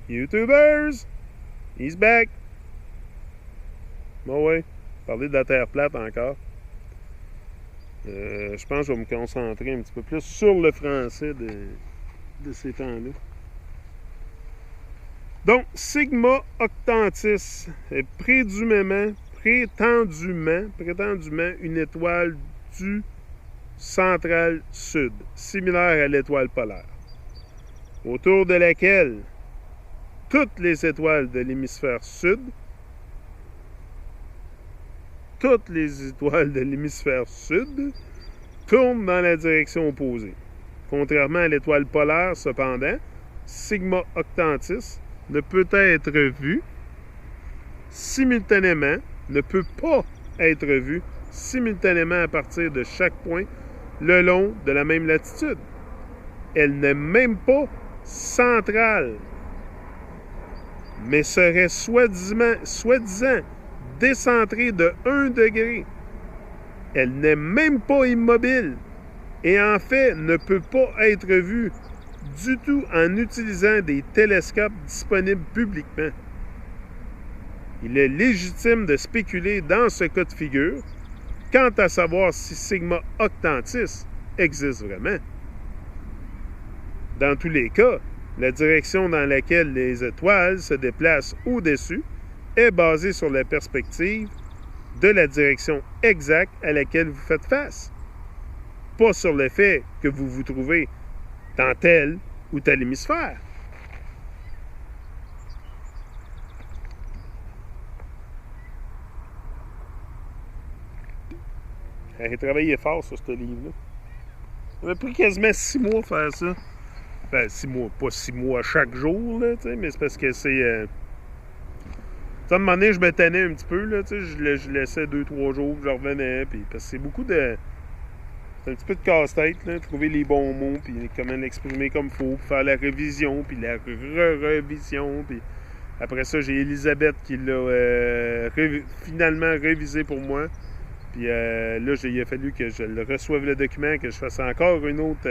YouTubers, he's back. Bon ouais, parler de la Terre plate encore. Je pense que je vais me concentrer un petit peu plus sur le français de ces temps-là. Donc, Sigma Octantis est prétendument une étoile du central sud, similaire à l'étoile polaire, autour de laquelle toutes les étoiles de l'hémisphère sud tournent dans la direction opposée. Contrairement à l'étoile polaire, cependant, Sigma Octantis ne peut pas être vu simultanément à partir de chaque point le long de la même latitude. Elle n'est même pas centrale, mais serait soi-disant décentrée de 1 degré. Elle n'est même pas immobile et en fait ne peut pas être vue du tout en utilisant des télescopes disponibles publiquement. Il est légitime de spéculer dans ce cas de figure quant à savoir si Sigma Octantis existe vraiment. Dans tous les cas, la direction dans laquelle les étoiles se déplacent au-dessus est basée sur la perspective de la direction exacte à laquelle vous faites face, pas sur le fait que vous vous trouvez dans tel ou tel hémisphère. J'ai travaillé fort sur ce livre-là. Ça m'a pris quasiment 6 mois à faire ça. Enfin, 6 mois, pas 6 mois chaque jour, là, mais c'est parce que c'est... À un moment donné, je me tannais un petit peu, là, je laissais 2-3 jours, je revenais, puis parce que c'est beaucoup de... C'est un petit peu de casse-tête, là, trouver les bons mots, puis comment l'exprimer comme il faut, puis faire la révision, puis la révision, puis après ça, j'ai Elisabeth qui l'a finalement révisé pour moi. Puis là, il a fallu que je le reçoive le document, que je fasse encore une autre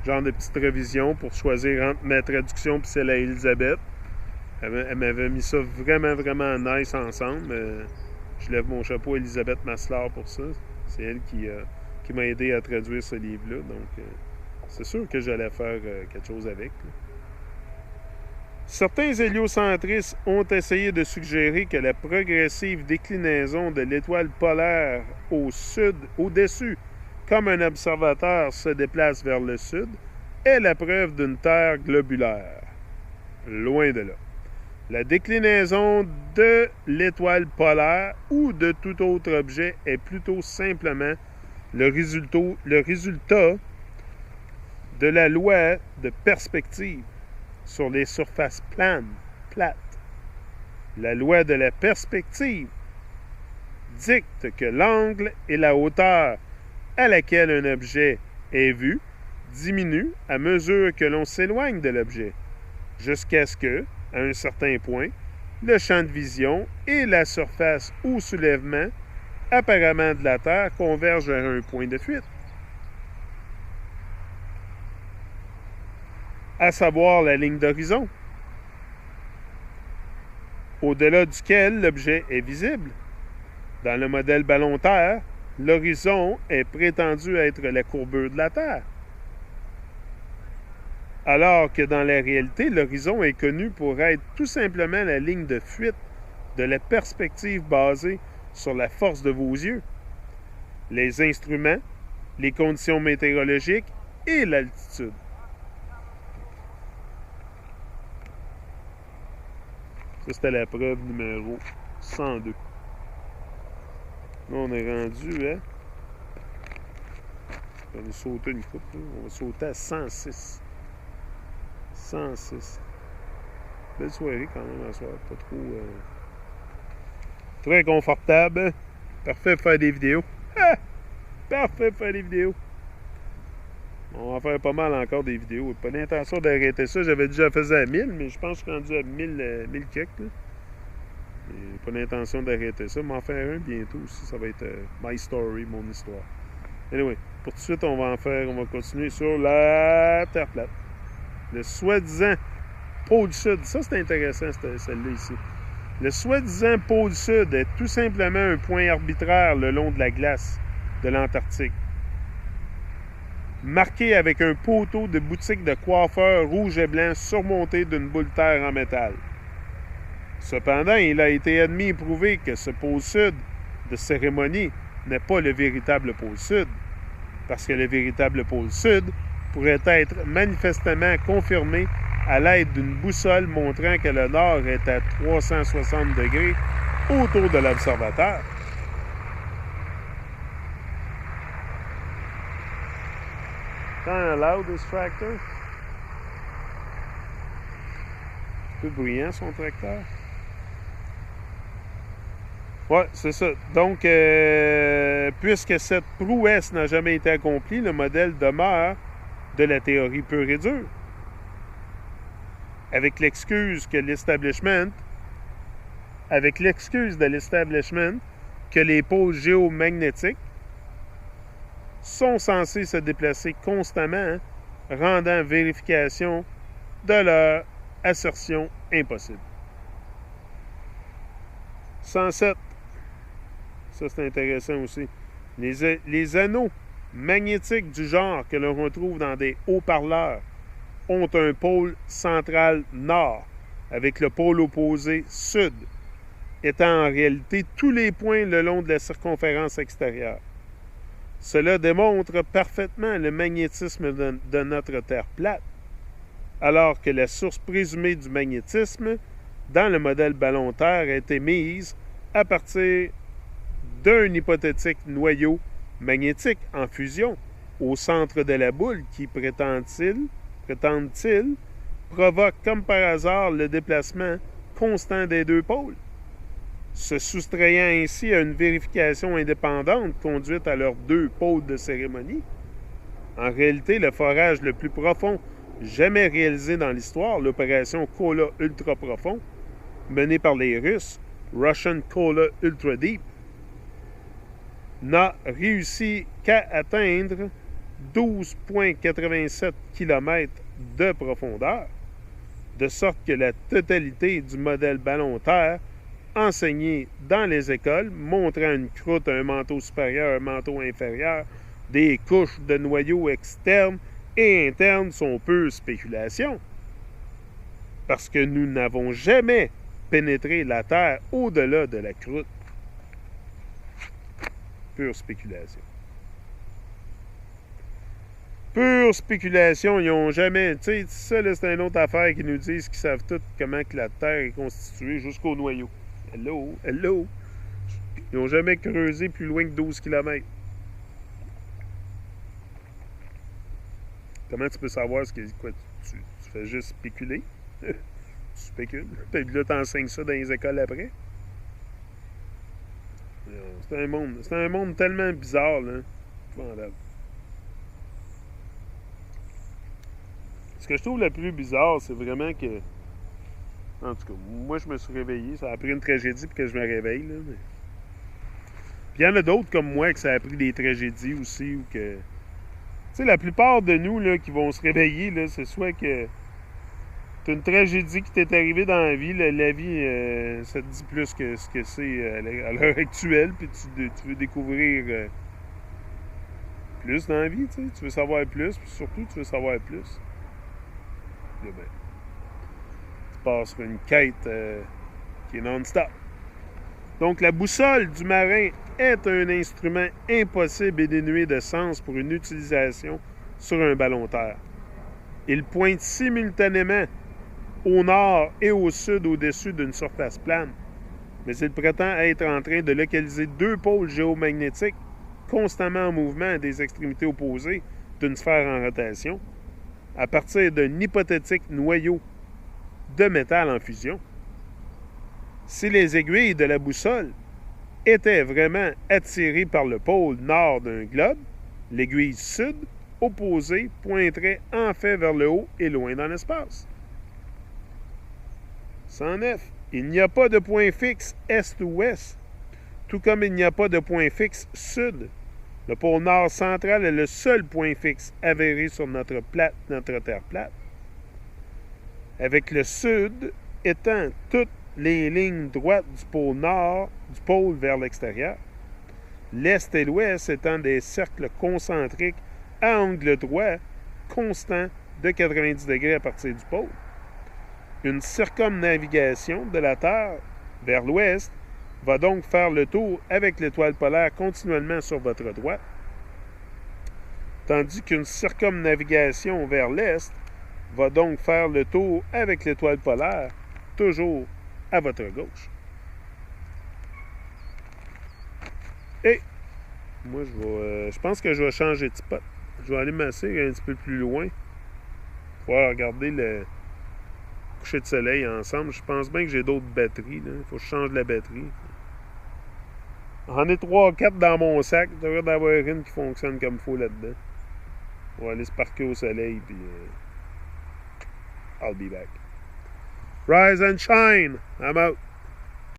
genre de petite révision pour choisir entre ma traduction puis celle à Elisabeth. Elle m'avait mis ça vraiment, vraiment nice ensemble. Je lève mon chapeau à Elisabeth Maslar pour ça. C'est elle qui m'a aidé à traduire ce livre-là. Donc, c'est sûr que j'allais faire quelque chose avec. Là. Certains héliocentristes ont essayé de suggérer que la progressive déclinaison de l'étoile polaire au-dessus, comme un observateur se déplace vers le sud, est la preuve d'une Terre globulaire. Loin de là. La déclinaison de l'étoile polaire ou de tout autre objet est plutôt simplement le résultat de la loi de perspective sur les surfaces plates. La loi de la perspective dicte que l'angle et la hauteur à laquelle un objet est vu diminuent à mesure que l'on s'éloigne de l'objet, jusqu'à ce que, à un certain point, le champ de vision et la surface ou soulèvement apparemment de la Terre convergent vers un point de fuite, à savoir la ligne d'horizon, au-delà duquel l'objet est visible. Dans le modèle ballon-terre, l'horizon est prétendu être la courbure de la Terre, alors que dans la réalité, l'horizon est connu pour être tout simplement la ligne de fuite de la perspective basée sur la force de vos yeux, les instruments, les conditions météorologiques et l'altitude. Ça, c'était la preuve numéro 102. Là, on est rendu à... On va sauter une coupe. Là. On va sauter à 106. 106. Belle soirée quand même, à soir. Pas trop... Très confortable. Parfait pour faire des vidéos. Ah! Parfait pour faire des vidéos. On va faire pas mal encore des vidéos. Pas l'intention d'arrêter ça. J'avais déjà fait à 1000, mais je pense que je suis rendu à 1000 quelques. J'ai pas l'intention d'arrêter ça. Mais en faire un bientôt aussi. Ça va être my story, mon histoire. Anyway, pour tout de suite, on va continuer sur la Terre plate. Le soi-disant pôle sud. Ça, c'est intéressant, celle-là ici. Le soi-disant pôle sud est tout simplement un point arbitraire le long de la glace de l'Antarctique, marqué avec un poteau de boutique de coiffeur rouge et blanc surmonté d'une boule de terre en métal. Cependant, il a été admis et prouvé que ce pôle sud de cérémonie n'est pas le véritable pôle sud, parce que le véritable pôle sud pourrait être manifestement confirmé à l'aide d'une boussole montrant que le nord est à 360 degrés autour de l'observateur. Kind of loud, this tractor. Un peu bruyant, son tracteur. Ouais, c'est ça. Donc, puisque cette prouesse n'a jamais été accomplie, le modèle demeure de la théorie pure et dure. Avec l'excuse de l'establishment que les pôles géomagnétiques sont censés se déplacer constamment, rendant vérification de leur assertion impossible. 107. Ça, c'est intéressant aussi. Les anneaux magnétiques du genre que l'on retrouve dans des haut-parleurs ont un pôle central nord, avec le pôle opposé sud, étant en réalité tous les points le long de la circonférence extérieure. Cela démontre parfaitement le magnétisme de notre Terre plate, alors que la source présumée du magnétisme dans le modèle ballon Terre a été mise à partir d'un hypothétique noyau magnétique en fusion au centre de la boule qui, prétendent-ils, provoque comme par hasard le déplacement constant des deux pôles, se soustrayant ainsi à une vérification indépendante conduite à leurs deux pôles de cérémonie. En réalité, le forage le plus profond jamais réalisé dans l'histoire, l'opération Kola Ultra Profond, menée par les Russes, Russian Kola Ultra Deep, n'a réussi qu'à atteindre 12,87 km de profondeur, de sorte que la totalité du modèle ballon Terre enseigné dans les écoles, montrant une croûte, un manteau supérieur, un manteau inférieur, des couches de noyaux externes et internes sont pure spéculation. Parce que nous n'avons jamais pénétré la Terre au-delà de la croûte. Pure spéculation. Pure spéculation, ils n'ont jamais... Tu sais, ça, là, c'est une autre affaire qui nous disent qu'ils savent tout comment que la Terre est constituée jusqu'au noyau. Hello, hello. Ils n'ont jamais creusé plus loin que 12 km. Comment tu peux savoir ce que... Quoi, tu fais juste spéculer? Tu spécules. Puis là, tu enseignes ça dans les écoles après. C'est un monde tellement bizarre, là. Ce que je trouve le plus bizarre, c'est vraiment que... En tout cas, moi, je me suis réveillé. Ça a pris une tragédie pour que je me réveille, là. Mais... Puis il y en a d'autres comme moi que ça a pris des tragédies aussi, ou que... Tu sais, la plupart de nous, là, qui vont se réveiller, là, c'est soit que t'as une tragédie qui t'est arrivée dans la vie, là, la vie, ça te dit plus que ce que c'est à l'heure actuelle, puis tu veux découvrir plus dans la vie, tu sais. Tu veux savoir plus, puis surtout, tu veux savoir plus. Là, ben, tu passes sur une quête qui est non-stop. Donc, la boussole du marin est un instrument impossible et dénué de sens pour une utilisation sur un ballon terre. Il pointe simultanément au nord et au sud au-dessus d'une surface plane, mais il prétend être en train de localiser deux pôles géomagnétiques constamment en mouvement à des extrémités opposées d'une sphère en rotation, à partir d'un hypothétique noyau de métal en fusion. Si les aiguilles de la boussole étaient vraiment attirées par le pôle nord d'un globe, l'aiguille sud opposée pointerait en fait vers le haut et loin dans l'espace. 109. Il n'y a pas de point fixe est ou ouest, tout comme il n'y a pas de point fixe sud. Le pôle nord central est le seul point fixe avéré sur notre Terre plate. avec le sud étant toutes les lignes droites du pôle nord, du pôle vers l'extérieur, l'est et l'ouest étant des cercles concentriques à angle droit constant de 90 degrés à partir du pôle. Une circumnavigation de la Terre vers l'ouest va donc faire le tour avec l'étoile polaire continuellement sur votre droite, tandis qu'une circumnavigation vers l'est va donc faire le tour avec l'étoile polaire toujours à votre gauche. Et moi, je pense que je vais changer de spot. Je vais aller masser un petit peu plus loin. Il va regarder le coucher de soleil ensemble. Je pense bien que j'ai d'autres batteries. Il faut que je change la batterie. J'en ai 3-4 dans mon sac. Il devrait y avoir une qui fonctionne comme il faut là-dedans. On va aller se parquer au soleil, puis I'll be back. Rise and shine! I'm out.